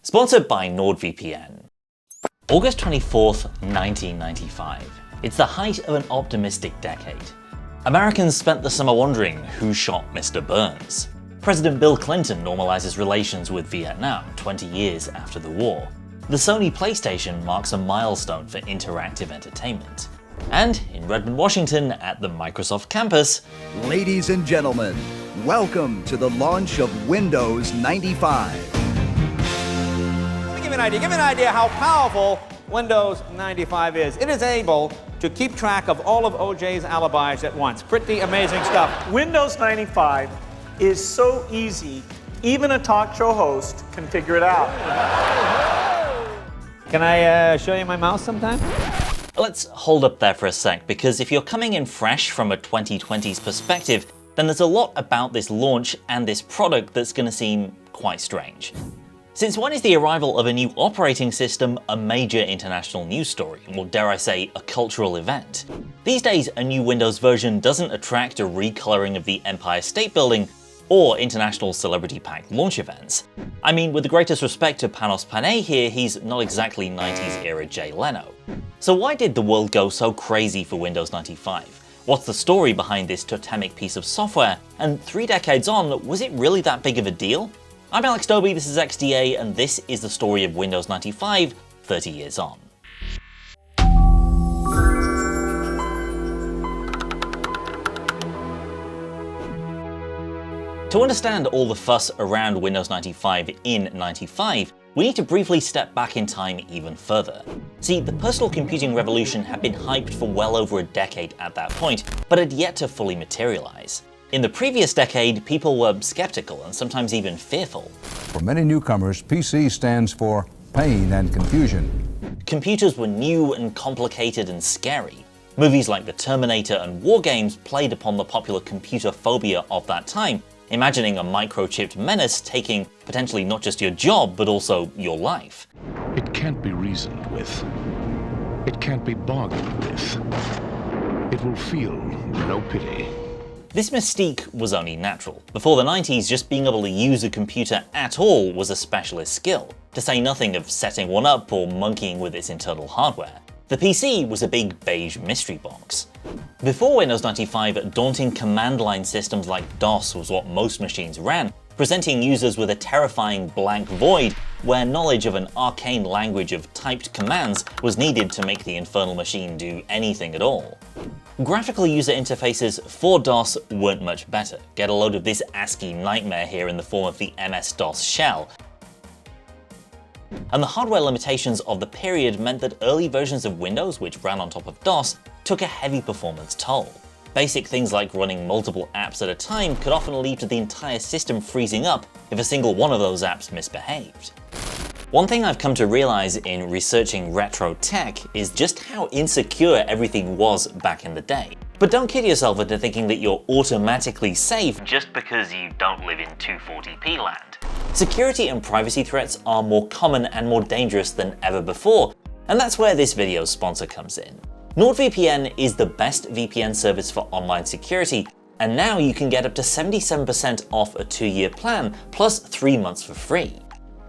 Sponsored by NordVPN. August 24th, 1995. It's the height of an optimistic decade. Americans spent the summer wondering who shot Mr. Burns. President Bill Clinton normalizes relations with Vietnam 20 years after the war. The Sony PlayStation marks a milestone for interactive entertainment. And in Redmond, Washington, at the Microsoft campus, ladies and gentlemen, welcome to the launch of Windows 95. Give me an idea how powerful Windows 95 is. It is able to keep track of all of OJ's alibis at once. Pretty amazing stuff. Windows 95 is so easy, even a talk show host can figure it out. Can I show you my mouse sometime? Let's hold up there for a sec, because if you're coming in fresh from a 2020s perspective, then there's a lot about this launch and this product that's going to seem quite strange. Since when is the arrival of a new operating system a major international news story, or dare I say, a cultural event? These days, a new Windows version doesn't attract a recoloring of the Empire State Building or international celebrity-packed launch events. I mean, with the greatest respect to Panos Panay here, he's not exactly 90s era Jay Leno. So why did the world go so crazy for Windows 95? What's the story behind this totemic piece of software? And 3 decades on, was it really that big of a deal? I'm Alex Dobie, this is XDA, and this is the story of Windows 95, 30 years on. To understand all the fuss around Windows 95 in 95, we need to briefly step back in time even further. See, the personal computing revolution had been hyped for well over a decade at that point, but had yet to fully materialize. In the previous decade, people were skeptical and sometimes even fearful. For many newcomers, PC stands for pain and confusion. Computers were new and complicated and scary. Movies like The Terminator and war games played upon the popular computer phobia of that time, imagining a microchipped menace taking potentially not just your job, but also your life. It can't be reasoned with. It can't be bargained with. It will feel no pity. This mystique was only natural. Before the 90s, just being able to use a computer at all was a specialist skill, to say nothing of setting one up or monkeying with its internal hardware. The PC was a big beige mystery box. Before Windows 95, daunting command line systems like DOS was what most machines ran, presenting users with a terrifying blank void where knowledge of an arcane language of typed commands was needed to make the infernal machine do anything at all. Graphical user interfaces for DOS weren't much better. Get a load of this ASCII nightmare here in the form of the MS-DOS shell. And the hardware limitations of the period meant that early versions of Windows, which ran on top of DOS, took a heavy performance toll. Basic things like running multiple apps at a time could often lead to the entire system freezing up if a single one of those apps misbehaved. One thing I've come to realize in researching retro tech is just how insecure everything was back in the day. But don't kid yourself into thinking that you're automatically safe just because you don't live in 240p land. Security and privacy threats are more common and more dangerous than ever before, and that's where this video's sponsor comes in. NordVPN is the best VPN service for online security, and now you can get up to 77% off a 2-year plan, plus 3 months for free.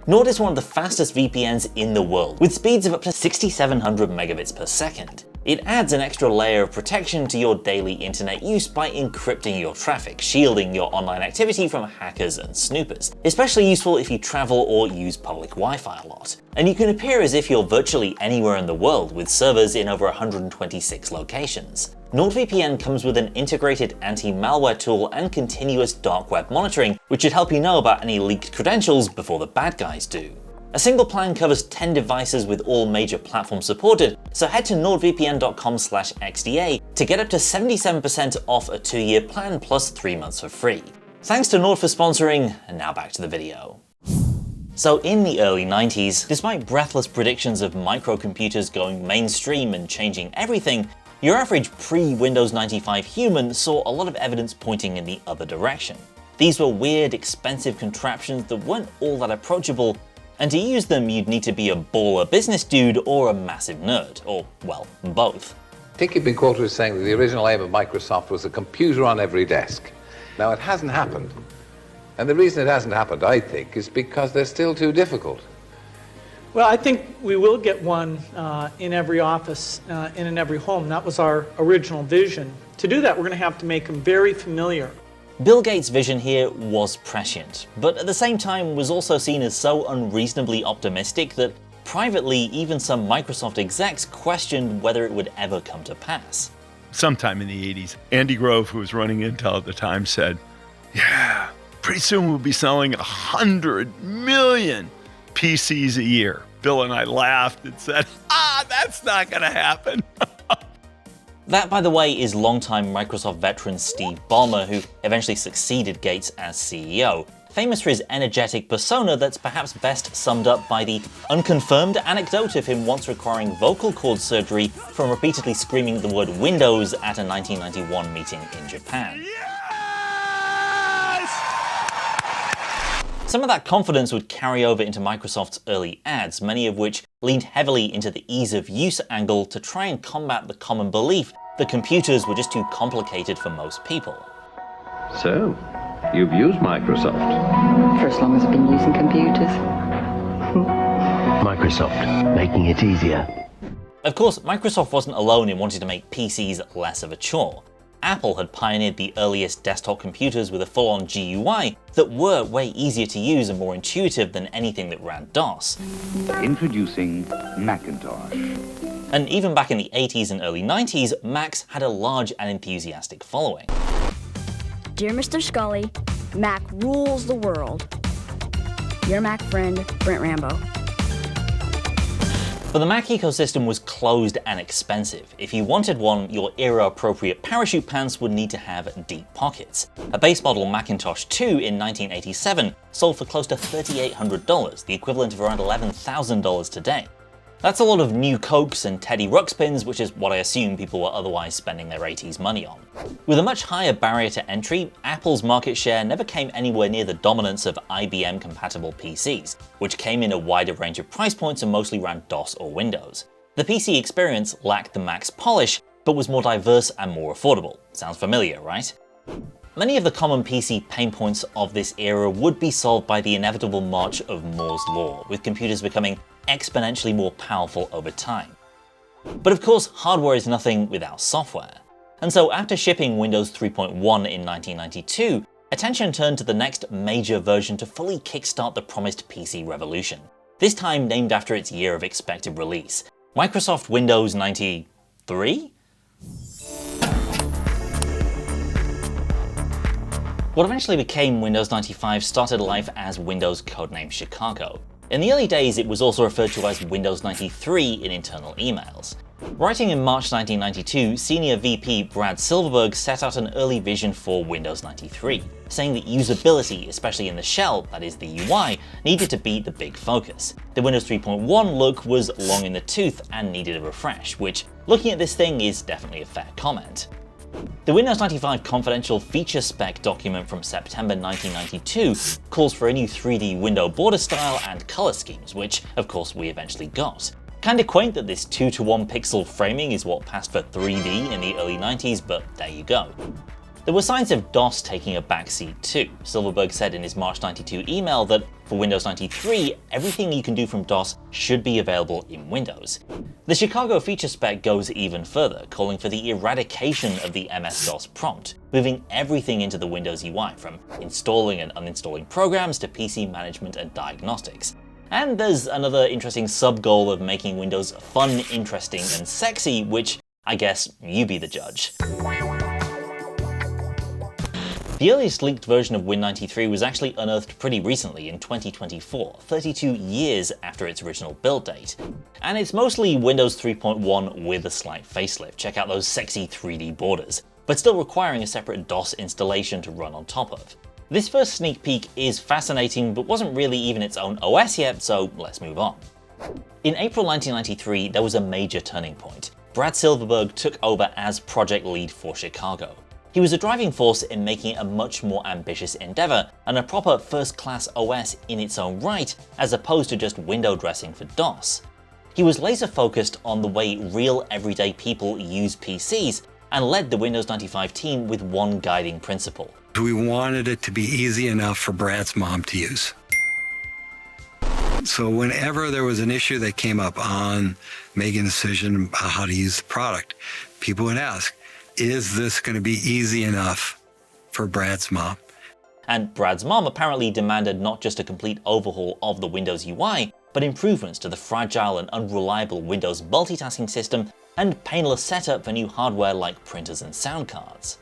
Nord is one of the fastest VPNs in the world, with speeds of up to 6,700 megabits per second. It adds an extra layer of protection to your daily internet use by encrypting your traffic, shielding your online activity from hackers and snoopers. Especially useful if you travel or use public Wi-Fi a lot. And you can appear as if you're virtually anywhere in the world, with servers in over 126 locations. NordVPN comes with an integrated anti-malware tool and continuous dark web monitoring, which should help you know about any leaked credentials before the bad guys do. A single plan covers 10 devices with all major platforms supported, so head to nordvpn.com/xda to get up to 77% off a 2-year plan plus 3 months for free. Thanks to Nord for sponsoring, and now back to the video. So in the early 90s, despite breathless predictions of microcomputers going mainstream and changing everything, your average pre-Windows 95 human saw a lot of evidence pointing in the other direction. These were weird, expensive contraptions that weren't all that approachable, and to use them you'd need to be a baller business dude or a massive nerd, or, well, both. I think you've been quoted as saying that the original aim of Microsoft was a computer on every desk. Now, it hasn't happened. And the reason it hasn't happened, I think, is because they're still too difficult. Well, I think we will get one in every office and in every home. That was our original vision. To do that, we're going to have to make them very familiar. Bill Gates' vision here was prescient, but at the same time was also seen as so unreasonably optimistic that privately even some Microsoft execs questioned whether it would ever come to pass. Sometime in the 80s, Andy Grove, who was running Intel at the time, said, "Yeah, pretty soon we'll be selling 100 million PCs a year." Bill and I laughed and said, that's not gonna happen. That, by the way, is longtime Microsoft veteran Steve Ballmer, who eventually succeeded Gates as CEO, famous for his energetic persona that's perhaps best summed up by the unconfirmed anecdote of him once requiring vocal cord surgery from repeatedly screaming the word Windows at a 1991 meeting in Japan. Some of that confidence would carry over into Microsoft's early ads, many of which leaned heavily into the ease of use angle to try and combat the common belief that computers were just too complicated for most people. So, you've used Microsoft? For as long as I've been using computers. Microsoft, making it easier. Of course, Microsoft wasn't alone in wanting to make PCs less of a chore. Apple had pioneered the earliest desktop computers with a full-on GUI that were way easier to use and more intuitive than anything that ran DOS. Introducing Macintosh. And even back in the 80s and early 90s, Macs had a large and enthusiastic following. Dear Mr. Scully, Mac rules the world. Your Mac friend, Brent Rambo. But the Mac ecosystem was closed and expensive. If you wanted one, your era-appropriate parachute pants would need to have deep pockets. A base model Macintosh 2 in 1987 sold for close to $3,800, the equivalent of around $11,000 today. That's a lot of new Cokes and Teddy Ruxpins, which is what I assume people were otherwise spending their 80s money on. With a much higher barrier to entry, Apple's market share never came anywhere near the dominance of IBM-compatible PCs, which came in a wider range of price points and mostly ran DOS or Windows. The PC experience lacked the Mac's polish, but was more diverse and more affordable. Sounds familiar, right? Many of the common PC pain points of this era would be solved by the inevitable march of Moore's Law, with computers becoming exponentially more powerful over time. But of course, hardware is nothing without software. And so after shipping Windows 3.1 in 1992, attention turned to the next major version to fully kickstart the promised PC revolution. This time named after its year of expected release, Microsoft Windows 93? What eventually became Windows 95 started life as Windows codename Chicago. In the early days, it was also referred to as Windows 93 in internal emails. Writing in March 1992, Senior VP Brad Silverberg set out an early vision for Windows 93, saying that usability, especially in the shell, that is the UI, needed to be the big focus. The Windows 3.1 look was long in the tooth and needed a refresh, which, looking at this thing, is definitely a fair comment. The Windows 95 confidential feature spec document from September 1992 calls for a new 3D window border style and color schemes, which of course we eventually got. Kinda quaint that this 2:1 pixel framing is what passed for 3D in the early 90s, but there you go. There were signs of DOS taking a backseat too. Silverberg said in his March 92 email that for Windows 93, everything you can do from DOS should be available in Windows. The Chicago feature spec goes even further, calling for the eradication of the MS-DOS prompt, moving everything into the Windows UI, from installing and uninstalling programs to PC management and diagnostics. And there's another interesting sub-goal of making Windows fun, interesting, and sexy, which I guess you be the judge. The earliest leaked version of Win93 was actually unearthed pretty recently in 2024, 32 years after its original build date. And it's mostly Windows 3.1 with a slight facelift, check out those sexy 3D borders, but still requiring a separate DOS installation to run on top of. This first sneak peek is fascinating, but wasn't really even its own OS yet, so let's move on. In April 1993, there was a major turning point. Brad Silverberg took over as project lead for Chicago. He was a driving force in making it a much more ambitious endeavor and a proper first-class OS in its own right, as opposed to just window dressing for DOS. He was laser-focused on the way real everyday people use PCs and led the Windows 95 team with one guiding principle. We wanted it to be easy enough for Brad's mom to use. So whenever there was an issue that came up on making a decision about how to use the product, people would ask, is this going to be easy enough for Brad's mom? And Brad's mom apparently demanded not just a complete overhaul of the Windows UI, but improvements to the fragile and unreliable Windows multitasking system and painless setup for new hardware like printers and sound cards.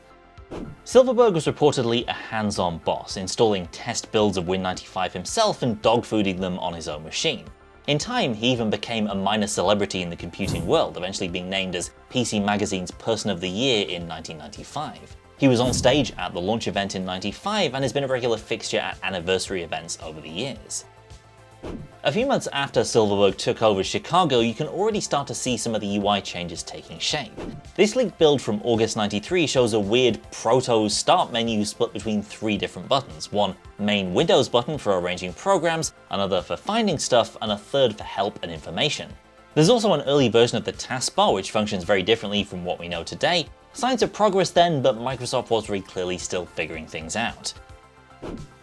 Silverberg was reportedly a hands-on boss, installing test builds of Win95 himself and dogfooding them on his own machine. In time, he even became a minor celebrity in the computing world, eventually being named as PC Magazine's Person of the Year in 1995. He was on stage at the launch event in '95 and has been a regular fixture at anniversary events over the years. A few months after Silverberg took over Chicago, you can already start to see some of the UI changes taking shape. This leaked build from August '93 shows a weird proto start menu split between 3 different buttons, one main Windows button for arranging programs, another for finding stuff, and a third for help and information. There's also an early version of the taskbar which functions very differently from what we know today. Signs of progress then, but Microsoft was very clearly still figuring things out.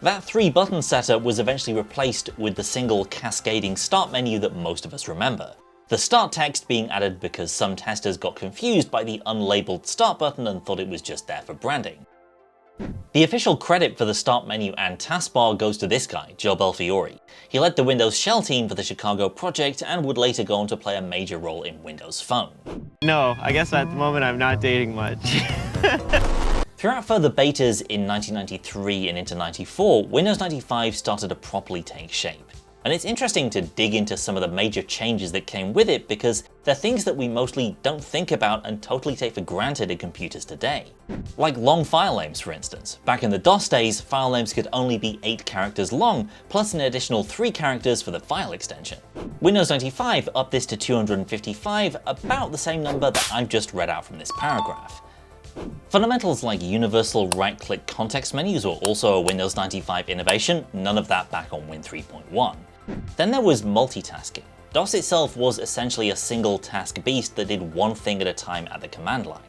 That 3-button setup was eventually replaced with the single cascading start menu that most of us remember. The start text being added because some testers got confused by the unlabeled start button and thought it was just there for branding. The official credit for the start menu and taskbar goes to this guy, Joe Belfiore. He led the Windows Shell team for the Chicago project and would later go on to play a major role in Windows Phone. No, I guess at the moment I'm not dating much. Throughout further betas in 1993 and into '94, Windows 95 started to properly take shape. And it's interesting to dig into some of the major changes that came with it because they're things that we mostly don't think about and totally take for granted in computers today. Like long file names, for instance. Back in the DOS days, file names could only be 8 characters long, plus an additional 3 characters for the file extension. Windows 95 upped this to 255, about the same number that I've just read out from this paragraph. Fundamentals like universal right-click context menus were also a Windows 95 innovation, none of that back on Win 3.1. Then there was multitasking. DOS itself was essentially a single task beast that did one thing at a time at the command line.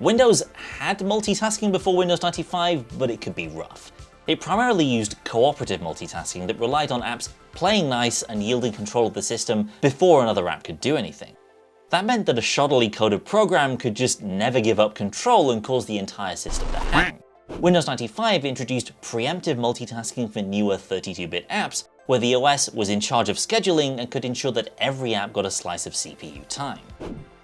Windows had multitasking before Windows 95, but it could be rough. It primarily used cooperative multitasking that relied on apps playing nice and yielding control of the system before another app could do anything. That meant that a shoddily coded program could just never give up control and cause the entire system to hang. Windows 95 introduced preemptive multitasking for newer 32-bit apps, where the OS was in charge of scheduling and could ensure that every app got a slice of CPU time.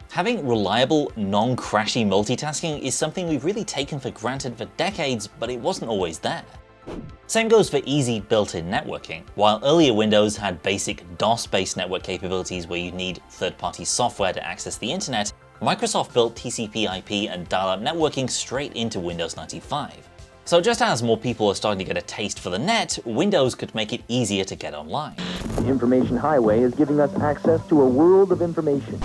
Having reliable, non-crashy multitasking is something we've really taken for granted for decades, but it wasn't always there. Same goes for easy built-in networking. While earlier Windows had basic DOS-based network capabilities where you'd need third-party software to access the internet, Microsoft built TCP/IP and dial-up networking straight into Windows 95. So just as more people are starting to get a taste for the net, Windows could make it easier to get online. The information highway is giving us access to a world of information.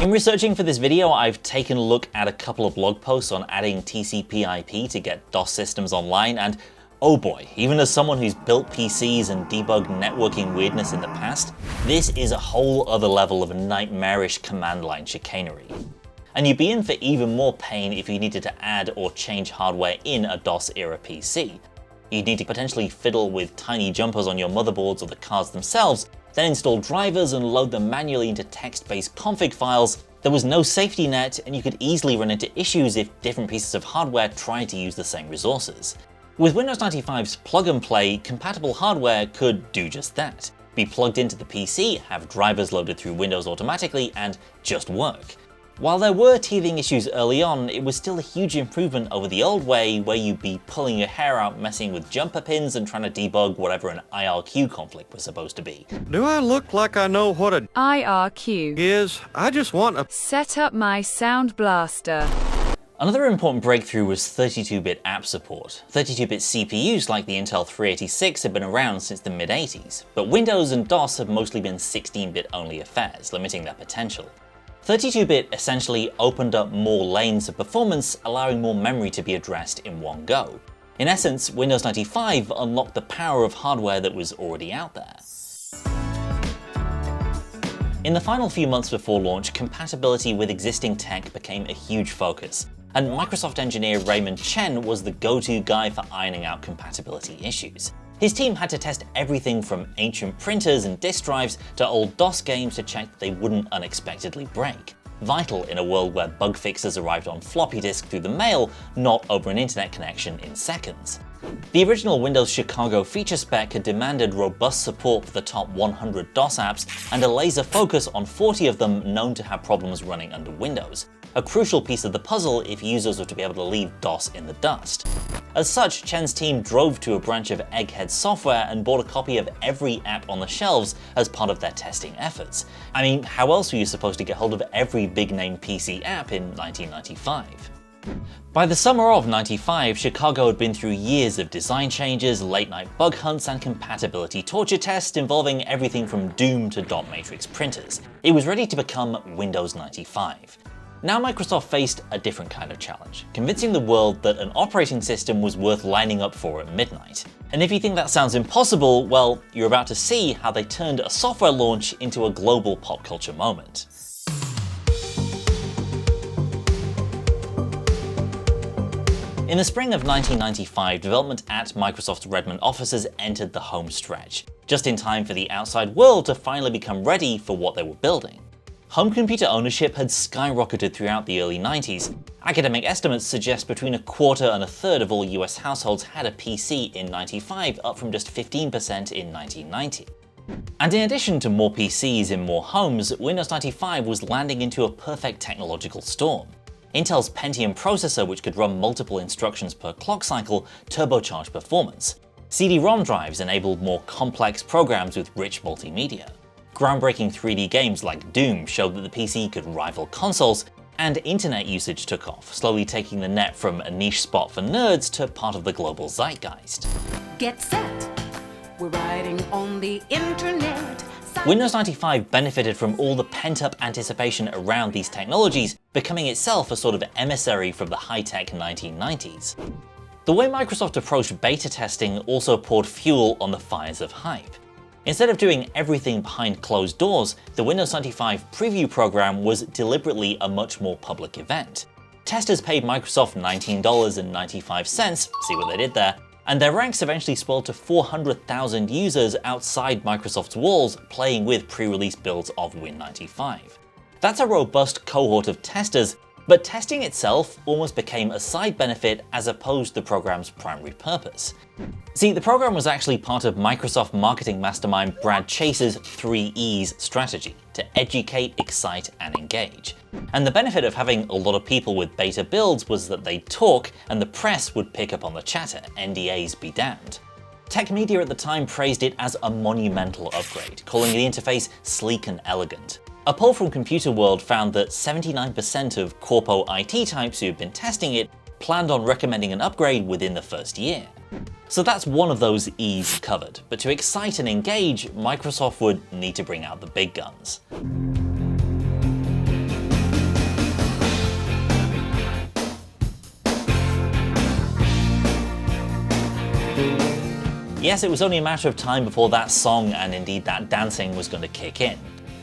In researching for this video, I've taken a look at a couple of blog posts on adding TCP/IP to get DOS systems online, and oh boy, even as someone who's built PCs and debugged networking weirdness in the past, this is a whole other level of nightmarish command line chicanery. And you'd be in for even more pain if you needed to add or change hardware in a DOS-era PC. You'd need to potentially fiddle with tiny jumpers on your motherboards or the cards themselves, then install drivers and load them manually into text-based config files. There was no safety net, and you could easily run into issues if different pieces of hardware tried to use the same resources. With Windows 95's plug-and-play, compatible hardware could do just that. Be plugged into the PC, have drivers loaded through Windows automatically, and just work. While there were teething issues early on, it was still a huge improvement over the old way where you'd be pulling your hair out messing with jumper pins and trying to debug whatever an IRQ conflict was supposed to be. Do I look like I know what a IRQ is? I just want to set up my sound blaster. Another important breakthrough was 32-bit app support. 32-bit CPUs like the Intel 386 have been around since the mid-80s, but Windows and DOS have mostly been 16-bit only affairs, limiting their potential. 32-bit essentially opened up more lanes of performance, allowing more memory to be addressed in one go. In essence, Windows 95 unlocked the power of hardware that was already out there. In the final few months before launch, compatibility with existing tech became a huge focus, and Microsoft engineer Raymond Chen was the go-to guy for ironing out compatibility issues. His team had to test everything from ancient printers and disk drives to old DOS games to check that they wouldn't unexpectedly break. Vital in a world where bug fixes arrived on floppy disk through the mail, not over an internet connection in seconds. The original Windows Chicago feature spec had demanded robust support for the top 100 DOS apps and a laser focus on 40 of them known to have problems running under Windows, a crucial piece of the puzzle if users were to be able to leave DOS in the dust. As such, Chen's team drove to a branch of Egghead Software and bought a copy of every app on the shelves as part of their testing efforts. I mean, how else were you supposed to get hold of every big-name PC app in 1995? By the summer of '95, Chicago had been through years of design changes, late-night bug hunts, and compatibility torture tests involving everything from Doom to dot matrix printers. It was ready to become Windows 95. Now Microsoft faced a different kind of challenge, convincing the world that an operating system was worth lining up for at midnight. And if you think that sounds impossible, well, you're about to see how they turned a software launch into a global pop culture moment. In the spring of 1995, development at Microsoft's Redmond offices entered the home stretch, just in time for the outside world to finally become ready for what they were building. Home computer ownership had skyrocketed throughout the early 90s. Academic estimates suggest between a quarter and a third of all US households had a PC in '95, up from just 15% in 1990. And in addition to more PCs in more homes, Windows 95 was landing into a perfect technological storm. Intel's Pentium processor, which could run multiple instructions per clock cycle, turbocharged performance. CD-ROM drives enabled more complex programs with rich multimedia. Groundbreaking 3D games like Doom showed that the PC could rival consoles, and internet usage took off, slowly taking the net from a niche spot for nerds to part of the global zeitgeist. Get set. We're riding on the internet. Windows 95 benefited from all the pent-up anticipation around these technologies, becoming itself a sort of emissary from the high-tech 1990s. The way Microsoft approached beta testing also poured fuel on the fires of hype. Instead of doing everything behind closed doors, the Windows 95 preview program was deliberately a much more public event. Testers paid Microsoft $19.95, see what they did there, and their ranks eventually swelled to 400,000 users outside Microsoft's walls playing with pre-release builds of Win95. That's a robust cohort of testers, but testing itself almost became a side benefit as opposed to the program's primary purpose. See, the program was actually part of Microsoft marketing mastermind Brad Chase's 3 E's strategy to educate, excite, and engage. And the benefit of having a lot of people with beta builds was that they'd talk and the press would pick up on the chatter, NDAs be damned. Tech media at the time praised it as a monumental upgrade, calling the interface sleek and elegant. A poll from Computer World found that 79% of corpo IT types who had been testing it planned on recommending an upgrade within the first year. So that's one of those E's covered, but to excite and engage, Microsoft would need to bring out the big guns. Yes, it was only a matter of time before that song and indeed that dancing was going to kick in.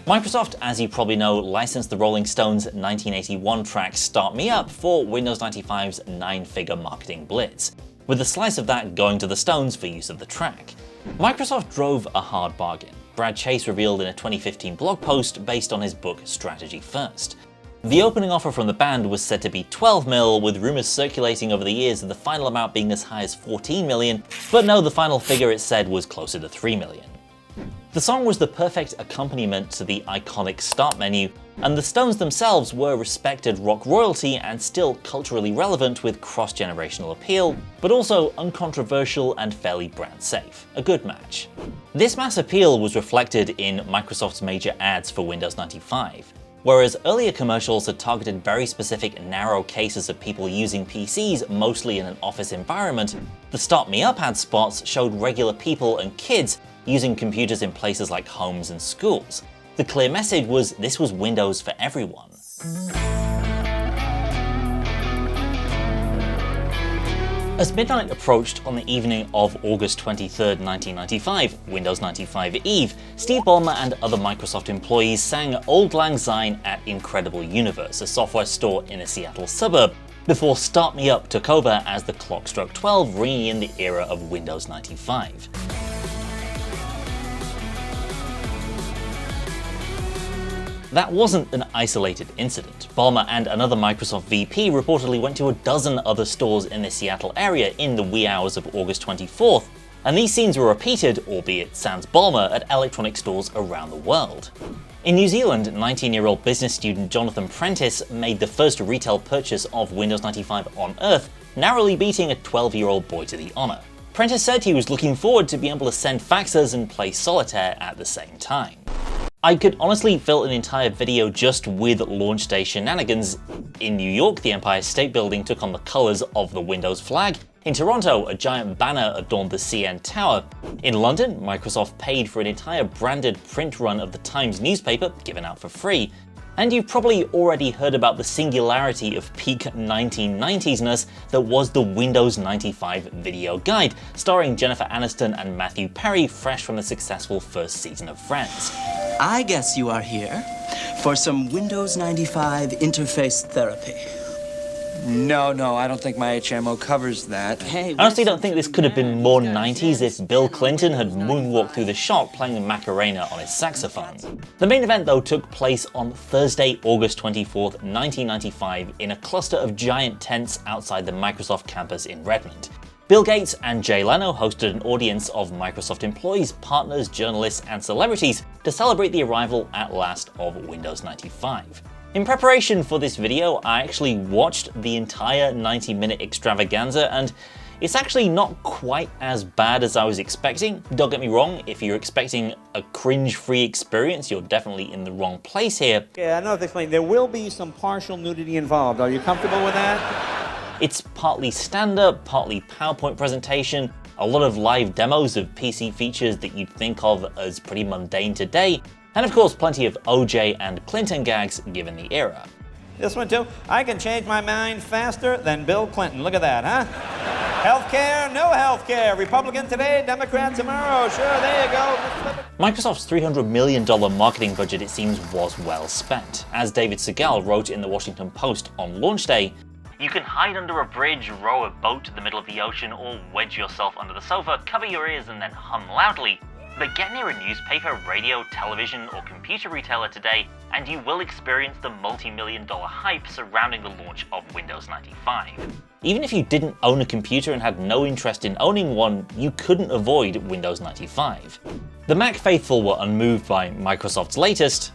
Microsoft, as you probably know, licensed the Rolling Stones' 1981 track Start Me Up for Windows 95's 9-figure marketing blitz, with a slice of that going to the Stones for use of the track. Microsoft drove a hard bargain, Brad Chase revealed in a 2015 blog post based on his book Strategy First. The opening offer from the band was said to be 12 mil, with rumours circulating over the years of the final amount being as high as 14 million, but no, the final figure it said was closer to 3 million. The song was the perfect accompaniment to the iconic start menu, and the Stones themselves were respected rock royalty and still culturally relevant with cross-generational appeal, but also uncontroversial and fairly brand safe. A good match. This mass appeal was reflected in Microsoft's major ads for Windows 95. Whereas earlier commercials had targeted very specific narrow cases of people using PCs mostly in an office environment, the Start Me Up ad spots showed regular people and kids using computers in places like homes and schools. The clear message was this was Windows for everyone. As midnight approached on the evening of August 23, 1995, Windows 95 Eve, Steve Ballmer and other Microsoft employees sang Auld Lang Syne at Incredible Universe, a software store in a Seattle suburb, before Start Me Up took over as the clock struck 12, ringing in the era of Windows 95. That wasn't an isolated incident. Ballmer and another Microsoft VP reportedly went to a dozen other stores in the Seattle area in the wee hours of August 24th, and these scenes were repeated, albeit sans Ballmer, at electronic stores around the world. In New Zealand, 19-year-old business student Jonathan Prentice made the first retail purchase of Windows 95 on Earth, narrowly beating a 12-year-old boy to the honour. Prentice said he was looking forward to being able to send faxes and play solitaire at the same time. I could honestly fill an entire video just with launch day shenanigans. In New York, the Empire State Building took on the colours of the Windows flag. In Toronto, a giant banner adorned the CN Tower. In London, Microsoft paid for an entire branded print run of the Times newspaper, given out for free. And you've probably already heard about the singularity of peak 1990s-ness that was the Windows 95 video guide, starring Jennifer Aniston and Matthew Perry, fresh from the successful first season of Friends. I guess you are here for some Windows 95 interface therapy. No, I don't think my HMO covers that. I honestly don't think this could have been more 90s if Bill Clinton had moonwalked through the shot playing the Macarena on his saxophone. The main event though took place on Thursday, August 24th, 1995 in a cluster of giant tents outside the Microsoft campus in Redmond. Bill Gates and Jay Leno hosted an audience of Microsoft employees, partners, journalists, and celebrities to celebrate the arrival at last of Windows 95. In preparation for this video, I actually watched the entire 90-minute extravaganza, and it's actually not quite as bad as I was expecting. Don't get me wrong, if you're expecting a cringe-free experience, you're definitely in the wrong place here. Yeah, I know what to explain. There will be some partial nudity involved. Are you comfortable with that? It's partly stand-up, partly PowerPoint presentation, a lot of live demos of PC features that you'd think of as pretty mundane today, and of course plenty of OJ and Clinton gags given the era. This one too. I can change my mind faster than Bill Clinton. Look at that, huh? Healthcare, no healthcare. Republican today, Democrat tomorrow. Sure, there you go. Microsoft's $300 million marketing budget, it seems, was well spent. As David Segal wrote in the Washington Post on launch day, "You can hide under a bridge, row a boat to the middle of the ocean, or wedge yourself under the sofa, cover your ears and then hum loudly. But get near a newspaper, radio, television, or computer retailer today, and you will experience the multi-million-dollar hype surrounding the launch of Windows 95. Even if you didn't own a computer and had no interest in owning one, you couldn't avoid Windows 95. The Mac faithful were unmoved by Microsoft's latest,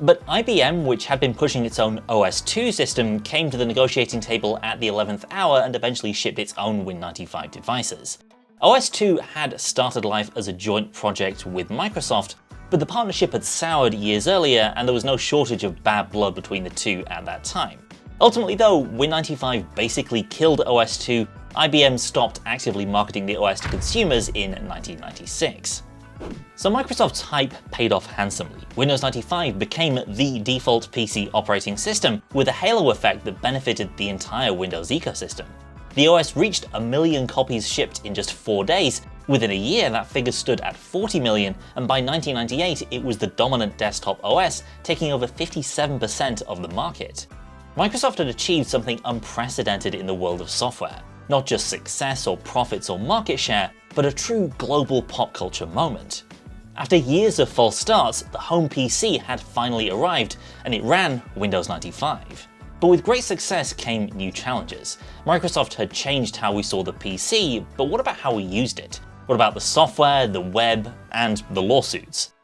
but IBM, which had been pushing its own OS/2 system, came to the negotiating table at the 11th hour and eventually shipped its own Win95 devices. OS/2 had started life as a joint project with Microsoft, but the partnership had soured years earlier and there was no shortage of bad blood between the two at that time. Ultimately though, Win95 basically killed OS/2. IBM stopped actively marketing the OS to consumers in 1996. So Microsoft's hype paid off handsomely. Windows 95 became the default PC operating system, with a halo effect that benefited the entire Windows ecosystem. The OS reached 1 million copies shipped in just 4 days. Within a year, that figure stood at 40 million, and by 1998, it was the dominant desktop OS, taking over 57% of the market. Microsoft had achieved something unprecedented in the world of software. Not just success or profits or market share, but a true global pop culture moment. After years of false starts, the home PC had finally arrived, and it ran Windows 95. But with great success came new challenges. Microsoft had changed how we saw the PC, but what about how we used it? What about the software, the web, and the lawsuits?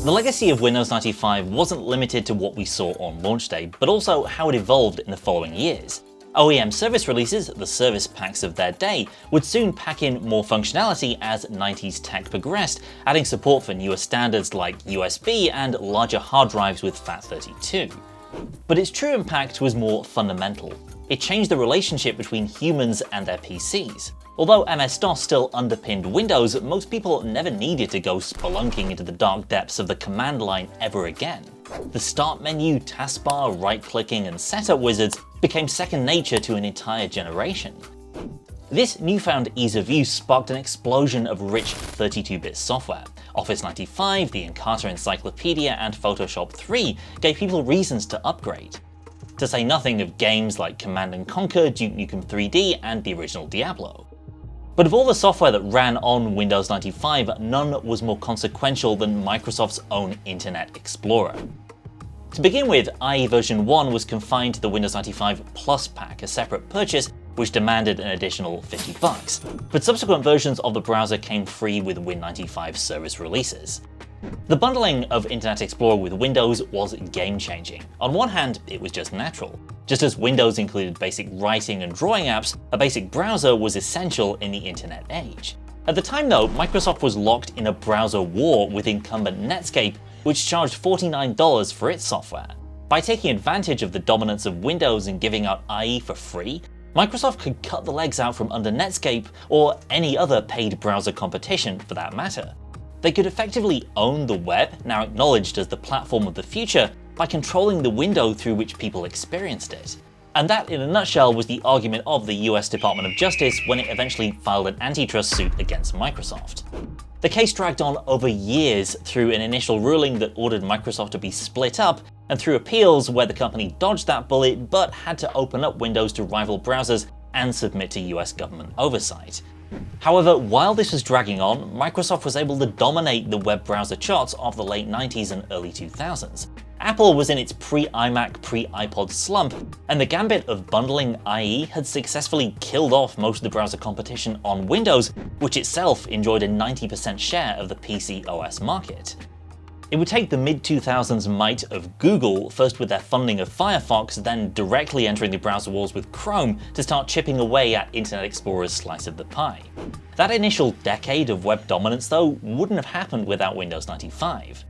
The legacy of Windows 95 wasn't limited to what we saw on launch day, but also how it evolved in the following years. OEM service releases, the service packs of their day, would soon pack in more functionality as 90s tech progressed, adding support for newer standards like USB and larger hard drives with FAT32. But its true impact was more fundamental. It changed the relationship between humans and their PCs. Although MS-DOS still underpinned Windows, most people never needed to go spelunking into the dark depths of the command line ever again. The start menu, taskbar, right-clicking, and setup wizards became second nature to an entire generation. This newfound ease of use sparked an explosion of rich 32-bit software. Office 95, the Encarta Encyclopedia, and Photoshop 3 gave people reasons to upgrade. To say nothing of games like Command & Conquer, Duke Nukem 3D, and the original Diablo. But of all the software that ran on Windows 95, none was more consequential than Microsoft's own Internet Explorer. To begin with, IE version 1 was confined to the Windows 95 Plus pack, a separate purchase which demanded an additional $50, but subsequent versions of the browser came free with Win95 service releases. The bundling of Internet Explorer with Windows was game-changing. On one hand, it was just natural. Just as Windows included basic writing and drawing apps, a basic browser was essential in the internet age. At the time though, Microsoft was locked in a browser war with incumbent Netscape, which charged $49 for its software. By taking advantage of the dominance of Windows and giving out IE for free, Microsoft could cut the legs out from under Netscape, or any other paid browser competition for that matter. They could effectively own the web, now acknowledged as the platform of the future, by controlling the window through which people experienced it. And that, in a nutshell, was the argument of the US Department of Justice when it eventually filed an antitrust suit against Microsoft. The case dragged on over years through an initial ruling that ordered Microsoft to be split up, and through appeals where the company dodged that bullet but had to open up Windows to rival browsers and submit to US government oversight. However, while this was dragging on, Microsoft was able to dominate the web browser charts of the late 90s and early 2000s. Apple was in its pre-iMac, pre-iPod slump, and the gambit of bundling IE had successfully killed off most of the browser competition on Windows, which itself enjoyed a 90% share of the PC OS market. It would take the mid-2000s might of Google, first with their funding of Firefox, then directly entering the browser wars with Chrome, to start chipping away at Internet Explorer's slice of the pie. That initial decade of web dominance, though, wouldn't have happened without Windows 95.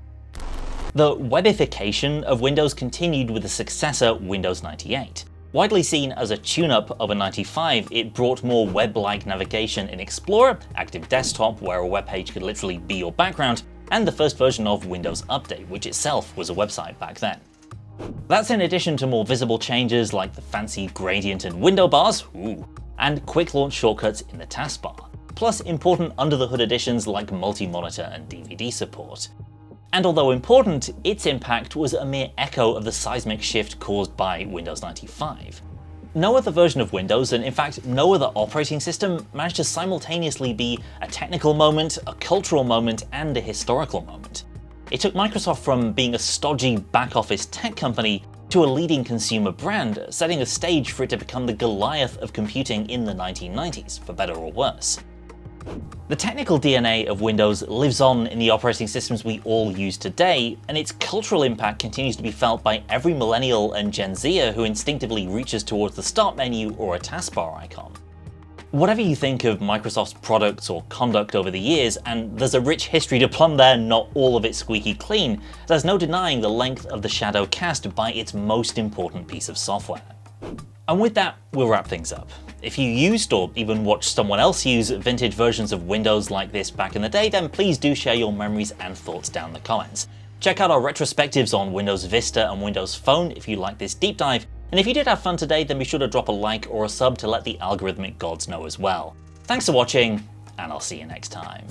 The webification of Windows continued with the successor Windows 98. Widely seen as a tune-up of a 95, it brought more web-like navigation in Explorer, active desktop where a web page could literally be your background, and the first version of Windows Update, which itself was a website back then. That's in addition to more visible changes like the fancy gradient and window bars, and quick launch shortcuts in the taskbar, plus important under-the-hood additions like multi-monitor and DVD support. And although important, its impact was a mere echo of the seismic shift caused by Windows 95. No other version of Windows, and in fact no other operating system, managed to simultaneously be a technical moment, a cultural moment, and a historical moment. It took Microsoft from being a stodgy back-office tech company to a leading consumer brand, setting a stage for it to become the Goliath of computing in the 1990s, for better or worse. The technical DNA of Windows lives on in the operating systems we all use today, and its cultural impact continues to be felt by every millennial and Gen Zer who instinctively reaches towards the start menu or a taskbar icon. Whatever you think of Microsoft's products or conduct over the years, and there's a rich history to plumb there, not all of it squeaky clean, there's no denying the length of the shadow cast by its most important piece of software. And with that, we'll wrap things up. If you used or even watched someone else use vintage versions of Windows like this back in the day, then please do share your memories and thoughts down in the comments. Check out our retrospectives on Windows Vista and Windows Phone if you like this deep dive, and if you did have fun today, then be sure to drop a like or a sub to let the algorithmic gods know as well. Thanks for watching, and I'll see you next time.